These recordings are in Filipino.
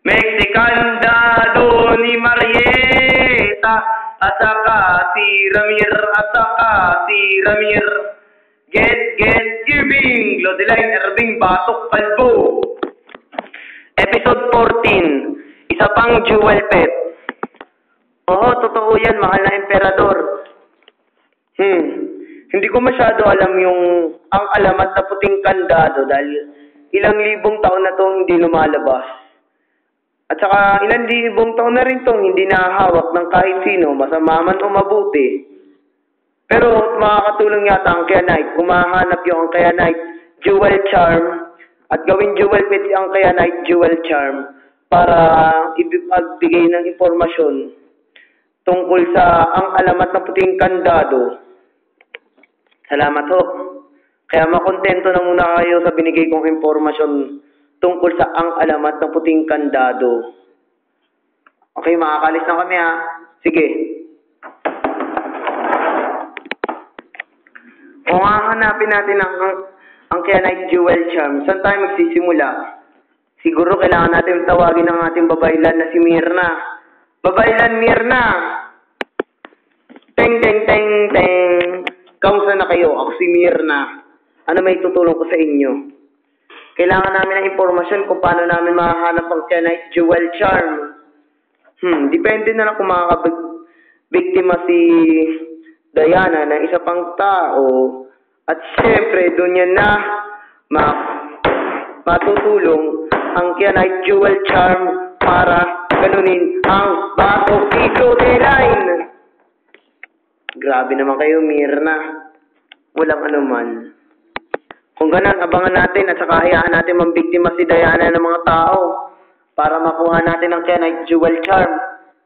Mexican dado ni Marieta at saka si Ramir. Get, Irving, Lodeline, Irving, Batok, Kalbo. Episode 14, isa pang jewel pet. Oo, totoo yan, mahal na emperador. Hindi ko masyado alam ang alamat na puting kandado dahil ilang libong taon na itong hindi lumalabas. At saka ilang libong taon na rin itong hindi nahahawak ng kahit sino, masama man o mabuti. Pero makakatulong yata ang Kyanite kung mahanap yung ang Kyanite Jewel Charm at gawing jewel pet ang Kyanite Jewel Charm para magbigay ng impormasyon tungkol sa ang alamat na puting kandado. Salamat ho. Kaya makontento na muna kayo sa binigay kong impormasyon tungkol sa ang alamat na puting kandado. Okay, makakalis na kami ha. Sige. Kung hahanapin natin ang Kyanite Jewel Charm, saan tayo magsisimula? Siguro kailangan natin tawagin ang ating babaylan na si Mirna. Babaylan Mirna! Teng, teng, teng, teng. Kamusta na kayo? Ako si Mirna. Ano may tutulong ko sa inyo? Kailangan namin ng impormasyon kung paano namin mahahanap ang Kyanite Jewel Charm. Depende na lang kung makakabiktima si Diana ng isa pang tao. At syempre, doon yan na matutulong ang Kyanite Jewel Charm para ganunin ang Batok Lodeline. Grabe naman kayo, Mirna. Walang anuman. Kung ganun, abangan natin at saka hayaan natin mambiktima si Diana ng mga tao para makuha natin ang Kyanite Jewel Charm.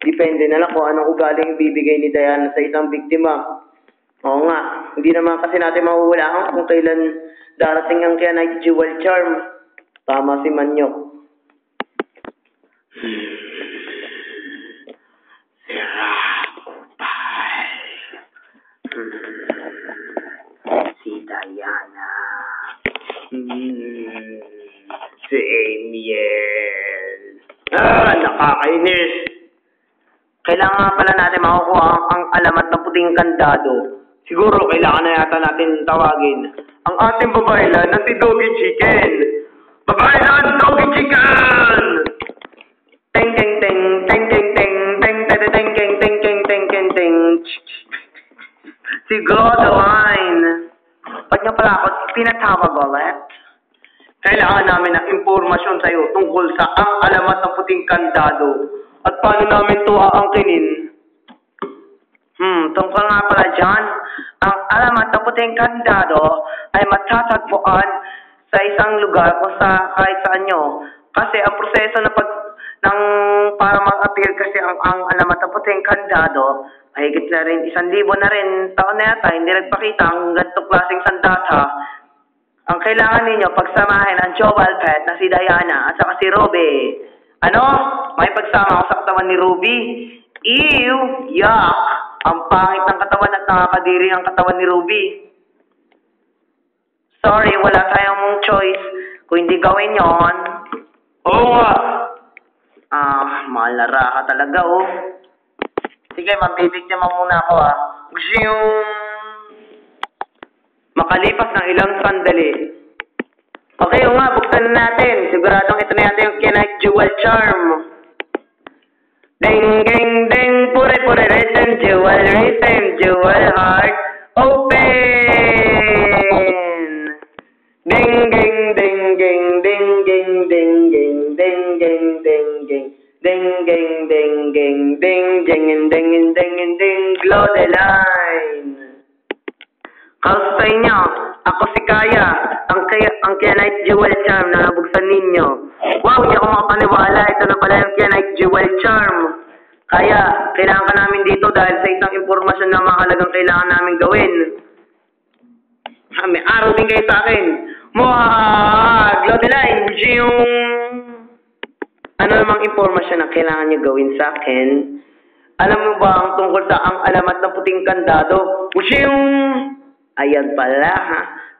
Depende na lang kung anong ugaling bibigay ni Diana sa isang biktima. Oo nga, hindi naman kasi natin mahuhulaan kung kailan darating ang Kyanite Jewel Charm. Tama si Manyok. Si Diana. Si Amiel. Nakakainis. Kailangan pala natin makukuha ang alamat ng puting kandado. Siguro kailangan na yata natin tawagin ang ating babaylan na si Doggy Chicken. Babaylan, Doggy Chicken! Teng teng teng teng teng teng teng teng teng teng teng teng teng teng teng. Si Glodeline. Ba't niya pala ako pinatawag ulit? Kailangan namin ng impormasyon sa iyo tungkol sa ang alamat ng puting kandado at paano namin ito aangkinin. Tungkol nga pala dyan, ang alamat ng puting kandado ay matatagpuan sa isang lugar o sa kahit saan nyo. Kasi ang proseso para mag-appear kasi ang alamat ng puting kandado ay higit na rin 1,000 na rin taon na yata hindi nagpakita ang ganitong klaseng sandata. Ang kailangan ninyo pagsamahin ang jewel pet na si Diana at saka si Ruby. Ano? May pagsama ako sa katawan ni Ruby? Ew! Yuck! Ang pangit ng katawan at nakakadiri ang katawan ni Ruby. Sorry, wala tayong choice kung hindi gawin yon. Oo nga! Mahal na raka talaga, oh. Sige, mabibigyan mo muna ako, Gusto yung makalipas ng ilang sandali. Okay, nga, buksan na natin. Siguradong ito na yata yung Kyanite Jewel Charm. Ding, ding, ding, pure, resin, jewel, heart, open! Ding, ding, ding, ding, ding, ding, ding, ding, ding, ding, ding, ding. Ding, ding, ding, ding, ding, ding, ding, ding, ding, Glodeline. Kamusta inyo? Ako si Kaya, ang Kyanite Jewel Charm na nabuksan ninyo. Wow, hindi ako makapaniwala. Ito na pala yung Kyanite Jewel Charm. Kaya, kailangan ka namin dito dahil sa isang impormasyon na mahalagang kailangan namin gawin. May araw din kayo sa akin. Glodeline, yung ano namang impormasyon na kailangan nyo gawin sa akin? Alam mo ba ang tungkol sa ang alamat ng puting kandado? Ayan pala,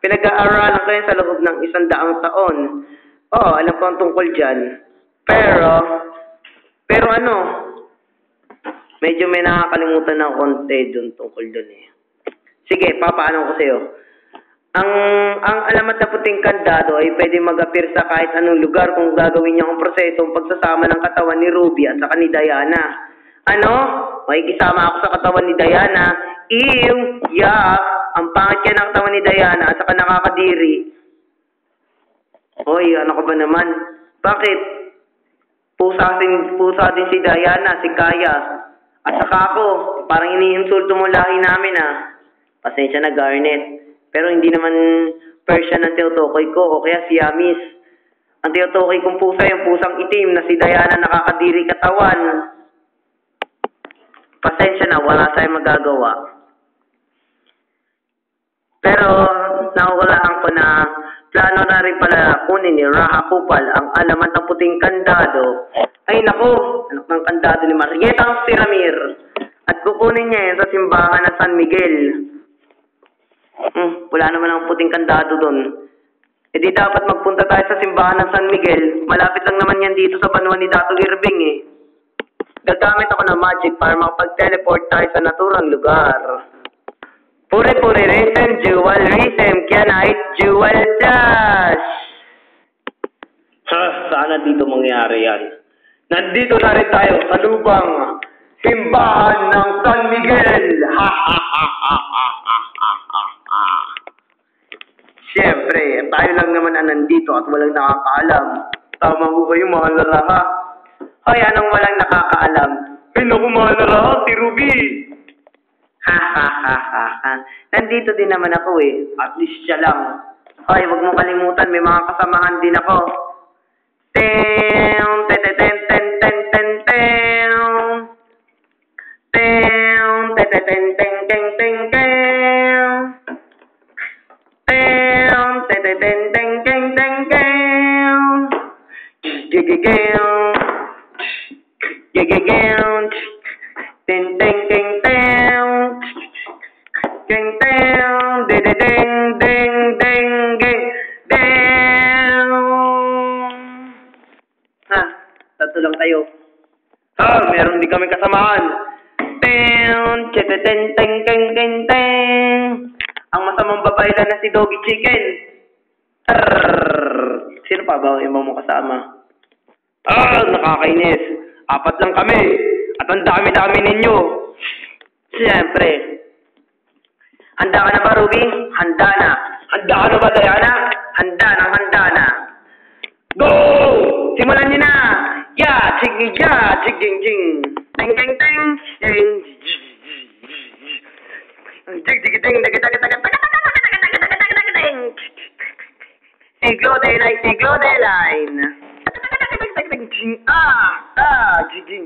Pinag-aaralan ko yan sa loob ng 100 taon. Alam ko ang tungkol dyan. Pero, ano, medyo may nakakalimutan ng konti dun tungkol dun eh. Sige, papaano ko sa'yo. Ang alamat na puting kandado ay pwede mag-appear sa kahit anong lugar kung gagawin niya ang prosesong pagsasama ng katawan ni Ruby at saka ni Diana. Ano? Makikisama ako sa katawan ni Diana. Ew! Yuck! Ang pangit yan ng katawan ni Diana at saka nakakadiri. Hoy, ano ka ba naman? Bakit? Pusa din si Diana, si Kaya. At saka ako, parang iniinsulto mo lahi namin ah. Pasensya na, Garnet. Pero hindi naman Persian ang tinutukoy ko o kaya si Yamis. Ang tinutukoy kong pusa yung pusang itim na si Diana nakakadiri katawan. Pasensya na, wala tayong magagawa. Pero nakukulaan ko na plano na rin pala kunin ni Raha Kupal ang alamat ng puting kandado. Ay naku, anak ng kandado ni Marieta si Ramir. At kukunin niya yun sa simbahan ng San Miguel. Wala naman ang puting kandado doon. E di dapat magpunta tayo sa simbahan ng San Miguel. Malapit lang naman yan dito sa banwa ni Dato Irving eh. Gagamit ako ng magic para makapag-teleport tayo sa naturang lugar. Puri-puri reason, jewel reason, kyanite, jewel dash! Sana dito mangyari yan. Nandito na rin tayo sa lubang simbahan ng San Miguel! Siyempre, tayo lang naman ang nandito at walang nakakaalam. Tama mo ba yung mga laraha? Hoy, anong walang nakakaalam? Naku, mga laraha, si Ruby! Nandito din naman ako eh. At least siya lang. Hoy, wag mo kalimutan, may mga kasamahan din ako. Tatlo lang tayo. Meron din kami kasamahan. Ang masamang babae lang na si Doggy Chicken. Sino pa ba yung mga kasama? Nakakainis. 4 lang kami. At ang dami-dami ninyo. Siyempre. Handa ka na ba, Ruby? Handa na. Handa ka na ba, Diana? Handa na. Go! Simulan niyo na! Ya, ching ya, ching ching ching. Ting ting ting. Jig jig ding ding ding ding. Siglo de line. Jig jig.